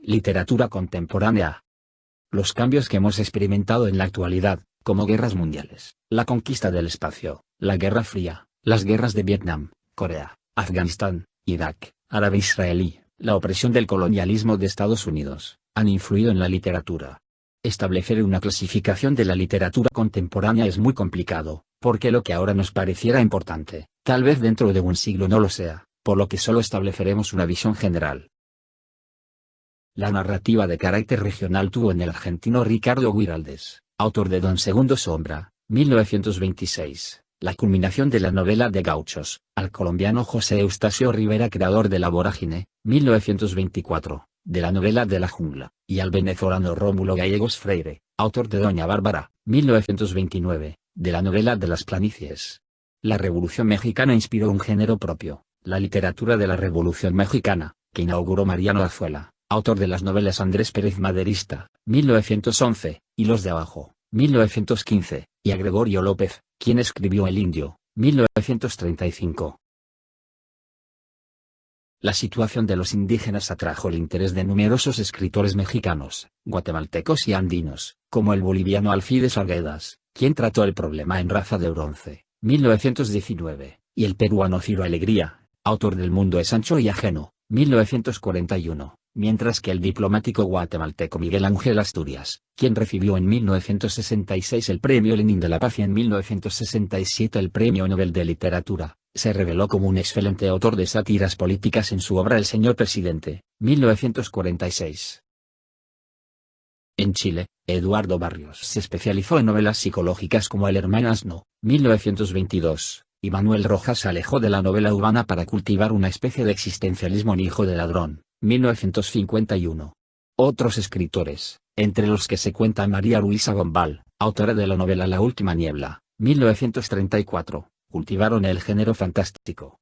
Literatura contemporánea. Los cambios que hemos experimentado en la actualidad, como guerras mundiales, la conquista del espacio, la Guerra Fría, las guerras de Vietnam, Corea, Afganistán, Irak, árabe-israelí, la opresión del colonialismo de Estados Unidos, han influido en la literatura. Establecer una clasificación de la literatura contemporánea es muy complicado, porque lo que ahora nos pareciera importante, tal vez dentro de un siglo no lo sea, por lo que solo estableceremos una visión general. La narrativa de carácter regional tuvo en el argentino Ricardo Guiraldes, autor de Don Segundo Sombra, 1926, la culminación de la novela de gauchos, al colombiano José Eustacio Rivera, creador de La Vorágine, 1924, de la novela de La Jungla, y al venezolano Rómulo Gallegos Freire, autor de Doña Bárbara, 1929, de la novela de Las Planicies. La Revolución Mexicana inspiró un género propio, la literatura de la Revolución Mexicana, que inauguró Mariano Azuela, autor de las novelas Andrés Pérez Maderista, 1911, y Los de Abajo, 1915, y a Gregorio López, quien escribió El Indio, 1935. La situación de los indígenas atrajo el interés de numerosos escritores mexicanos, guatemaltecos y andinos, como el boliviano Alcides Arguedas, quien trató el problema en Raza de Bronce, 1919, y el peruano Ciro Alegría, autor del Mundo es ancho y ajeno, 1941. Mientras que el diplomático guatemalteco Miguel Ángel Asturias, quien recibió en 1966 el Premio Lenin de la Paz y en 1967 el Premio Nobel de Literatura, se reveló como un excelente autor de sátiras políticas en su obra El Señor Presidente, 1946. En Chile, Eduardo Barrios se especializó en novelas psicológicas como El Hermano Asno, 1922, y Manuel Rojas se alejó de la novela urbana para cultivar una especie de existencialismo en Hijo de Ladrón, 1951. Otros escritores, entre los que se cuenta María Luisa Gombal, autora de la novela La Última Niebla, 1934, cultivaron el género fantástico.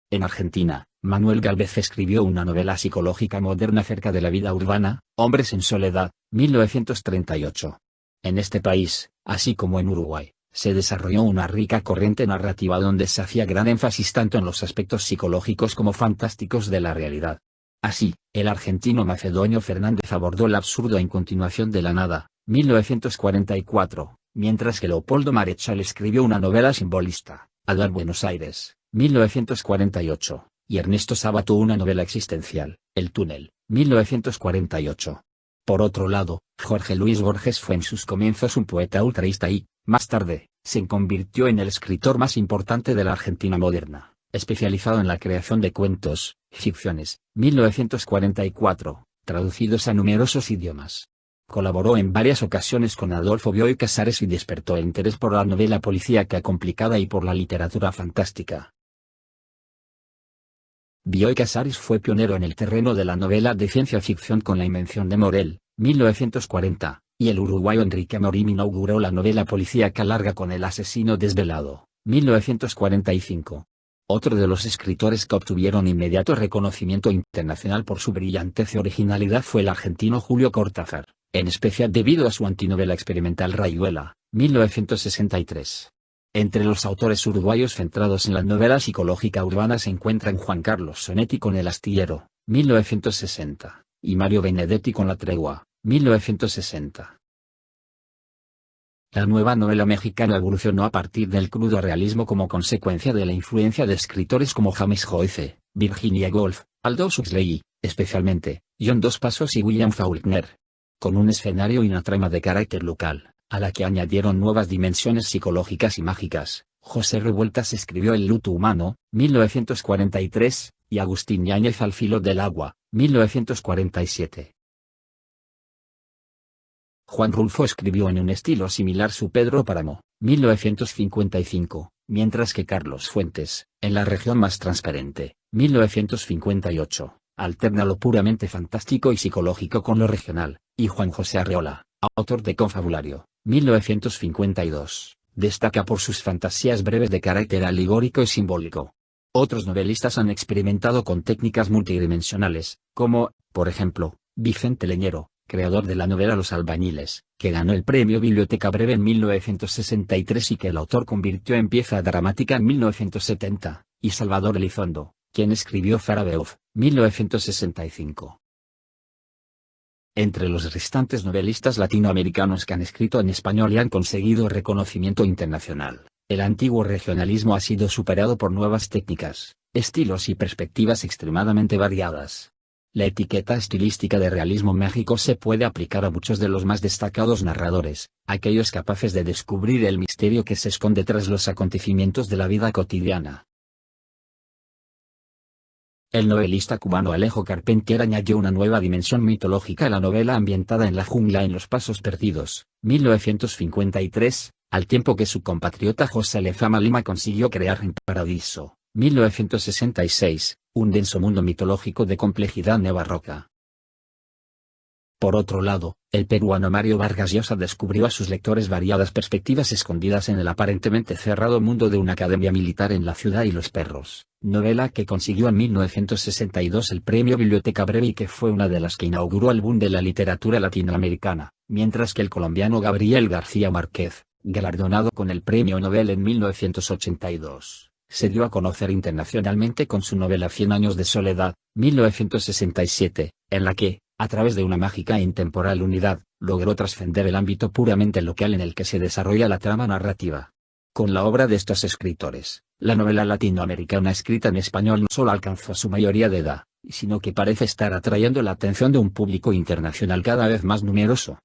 En Argentina, Manuel Gálvez escribió una novela psicológica moderna acerca de la vida urbana, Hombres en Soledad, 1938. En este país, así como en Uruguay, se desarrolló una rica corriente narrativa donde se hacía gran énfasis tanto en los aspectos psicológicos como fantásticos de la realidad. Así, el argentino Macedonio Fernández abordó el absurdo en Continuación de la Nada, 1944, mientras que Leopoldo Marechal escribió una novela simbolista, Adar Buenos Aires, 1948, y Ernesto Sábato una novela existencial, El Túnel, 1948. Por otro lado, Jorge Luis Borges fue en sus comienzos un poeta ultraísta y, más tarde, se convirtió en el escritor más importante de la Argentina moderna, especializado en la creación de cuentos, ficciones, 1944, traducidos a numerosos idiomas. Colaboró en varias ocasiones con Adolfo Bioy Casares y despertó el interés por la novela policíaca complicada y por la literatura fantástica. Bioy Casares fue pionero en el terreno de la novela de ciencia ficción con La Invención de Morel, 1940, y el uruguayo Enrique Amorim inauguró la novela policíaca larga con El Asesino Desvelado, 1945. Otro de los escritores que obtuvieron inmediato reconocimiento internacional por su brillantez y originalidad fue el argentino Julio Cortázar, en especial debido a su antinovela experimental Rayuela, 1963. Entre los autores uruguayos centrados en la novela psicológica urbana se encuentran Juan Carlos Sonetti con El Astillero, 1960, y Mario Benedetti con La Tregua, 1960. La nueva novela mexicana evolucionó a partir del crudo realismo como consecuencia de la influencia de escritores como James Joyce, Virginia Woolf, Aldous Huxley y, especialmente, John Dos Passos y William Faulkner. Con un escenario y una trama de carácter local, a la que añadieron nuevas dimensiones psicológicas y mágicas, José Revueltas escribió El luto humano, 1943, y Agustín Yáñez Al filo del agua, 1947. Juan Rulfo escribió en un estilo similar su Pedro Páramo, 1955, mientras que Carlos Fuentes, En la región más transparente, 1958, alterna lo puramente fantástico y psicológico con lo regional, y Juan José Arreola, autor de Confabulario, 1952, destaca por sus fantasías breves de carácter alegórico y simbólico. Otros novelistas han experimentado con técnicas multidimensionales, como, por ejemplo, Vicente Leñero, creador de la novela Los albañiles, que ganó el premio Biblioteca Breve en 1963 y que el autor convirtió en pieza dramática en 1970, y Salvador Elizondo, quien escribió Zarabeuf, 1965. Entre los restantes novelistas latinoamericanos que han escrito en español y han conseguido reconocimiento internacional, el antiguo regionalismo ha sido superado por nuevas técnicas, estilos y perspectivas extremadamente variadas. La etiqueta estilística de realismo mágico se puede aplicar a muchos de los más destacados narradores, aquellos capaces de descubrir el misterio que se esconde tras los acontecimientos de la vida cotidiana. El novelista cubano Alejo Carpentier añadió una nueva dimensión mitológica a la novela ambientada en la jungla en Los Pasos Perdidos, 1953, al tiempo que su compatriota José Lezama Lima consiguió crear en Paradiso, 1966, un denso mundo mitológico de complejidad neobarroca. Por otro lado, el peruano Mario Vargas Llosa descubrió a sus lectores variadas perspectivas escondidas en el aparentemente cerrado mundo de una academia militar en La ciudad y los perros, novela que consiguió en 1962 el premio Biblioteca Breve y que fue una de las que inauguró el boom de la literatura latinoamericana, mientras que el colombiano Gabriel García Márquez, galardonado con el premio Nobel en 1982, se dio a conocer internacionalmente con su novela 100 años de soledad, 1967, en la que, a través de una mágica e intemporal unidad, logró trascender el ámbito puramente local en el que se desarrolla la trama narrativa. Con la obra de estos escritores, la novela latinoamericana escrita en español no solo alcanzó su mayoría de edad, sino que parece estar atrayendo la atención de un público internacional cada vez más numeroso.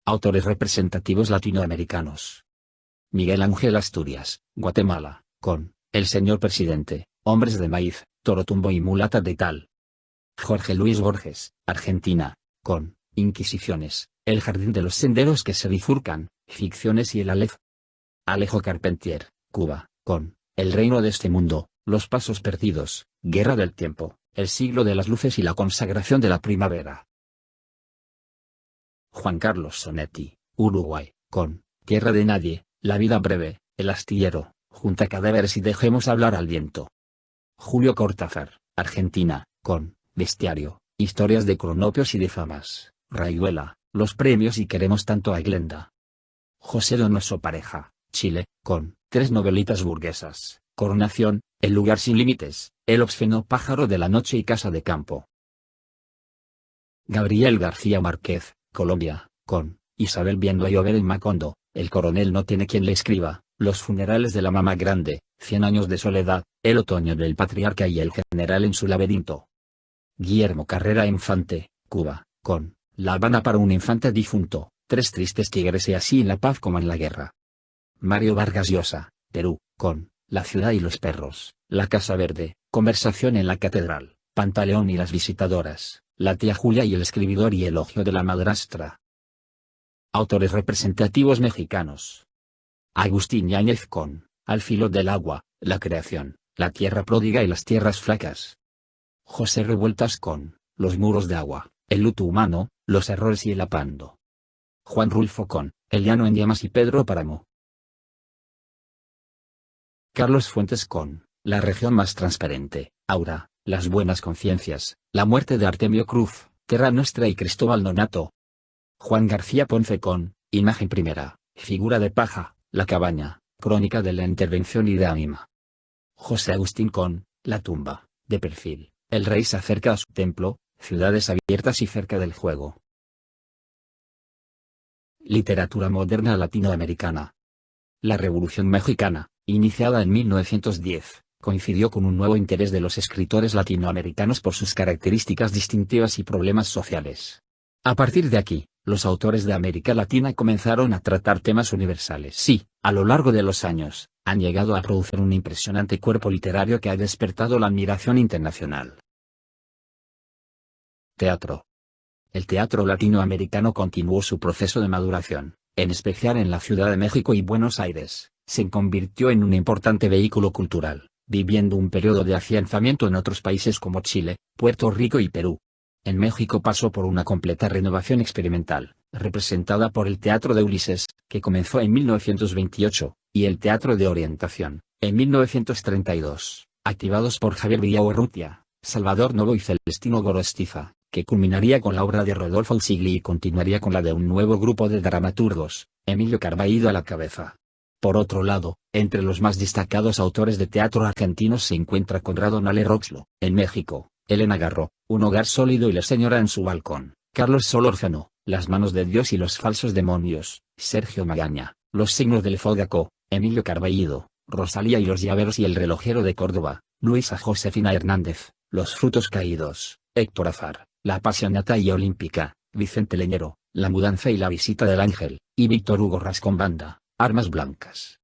Autores representativos latinoamericanos. Miguel Ángel Asturias, Guatemala, con El señor presidente, Hombres de maíz, Torotumbo y Mulata de Tal. Jorge Luis Borges, Argentina, con Inquisiciones, El jardín de los senderos que se bifurcan, Ficciones y el Aleph. Alejo Carpentier, Cuba, con El reino de este mundo, Los pasos perdidos, Guerra del tiempo, El siglo de las luces y la consagración de la primavera. Juan Carlos Sonetti, Uruguay, con Tierra de nadie, La vida breve, El astillero, Junta cadáveres y dejemos hablar al viento. Julio Cortázar, Argentina, con Bestiario, Historias de cronopios y de famas, Rayuela, Los premios y queremos tanto a Glenda. José Donoso Pareja, Chile, con Tres novelitas burguesas, Coronación, El lugar sin límites, El obsceno pájaro de la noche y Casa de campo. Gabriel García Márquez, Colombia, con Isabel viendo a llover en Macondo, El coronel no tiene quien le escriba, Los funerales de la mamá grande, 100 años de soledad, El otoño del patriarca y El general en su laberinto. Guillermo Carrera Infante, Cuba, con La Habana para un infante difunto, Tres tristes tigres y así en la paz como en la guerra. Mario Vargas Llosa, Perú, con La ciudad y los perros, La casa verde, Conversación en la catedral, Pantaleón y las visitadoras, La tía Julia y el escribidor y elogio de la madrastra. Autores representativos mexicanos. Agustín Yáñez con Al filo del agua, La creación, La tierra pródiga y las tierras flacas. José Revueltas con Los muros de agua, El luto humano, Los errores y el apando. Juan Rulfo con El llano en llamas y Pedro Páramo. Carlos Fuentes con La región más transparente, Aura, Las buenas conciencias, La muerte de Artemio Cruz, Terra Nostra y Cristóbal Nonato. Juan García Ponce con Imagen primera, Figura de paja, La cabaña, Crónica de la intervención y de ánima. José Agustín con La tumba, de perfil, El rey se acerca a su templo, Ciudades abiertas y cerca del juego. Literatura moderna latinoamericana. La Revolución Mexicana, iniciada en 1910, coincidió con un nuevo interés de los escritores latinoamericanos por sus características distintivas y problemas sociales. A partir de aquí, los autores de América Latina comenzaron a tratar temas universales y, a lo largo de los años, han llegado a producir un impresionante cuerpo literario que ha despertado la admiración internacional. Teatro. El teatro latinoamericano continuó su proceso de maduración, en especial en la Ciudad de México y Buenos Aires, se convirtió en un importante vehículo cultural, viviendo un periodo de afianzamiento en otros países como Chile, Puerto Rico y Perú. En México pasó por una completa renovación experimental, representada por el Teatro de Ulises, que comenzó en 1928, y el Teatro de Orientación, en 1932, activados por Javier Villaurrutia, Salvador Novo y Celestino Gorostiza, que culminaría con la obra de Rodolfo Usigli y continuaría con la de un nuevo grupo de dramaturgos, Emilio Carballido a la cabeza. Por otro lado, entre los más destacados autores de teatro argentinos se encuentra Conrado Nale Roxlo. En México, Elena Garro, Un hogar sólido y La señora en su balcón. Carlos Solórzano, Las manos de Dios y los falsos demonios. Sergio Magaña, Los signos del Zócalo. Emilio Carballido, Rosalía y los llaveros y el relojero de Córdoba. Luisa Josefina Hernández, Los frutos caídos. Héctor Azar, La apasionata y olímpica. Vicente Leñero, La mudanza y la visita del ángel. Y Víctor Hugo Rascombanda, Armas blancas.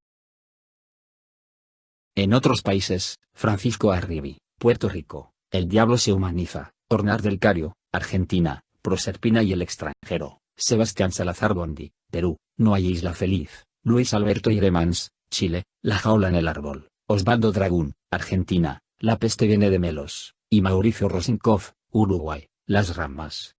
En otros países, Francisco Arribi, Puerto Rico, El diablo se humaniza. Hornar del Cario, Argentina, Proserpina y el extranjero. Sebastián Salazar Bondi, Perú, No hay isla feliz. Luis Alberto Iremans, Chile, La jaula en el árbol. Osvaldo Dragún, Argentina, La peste viene de Melos. Y Mauricio Rosenkopf, Uruguay, Las ramas.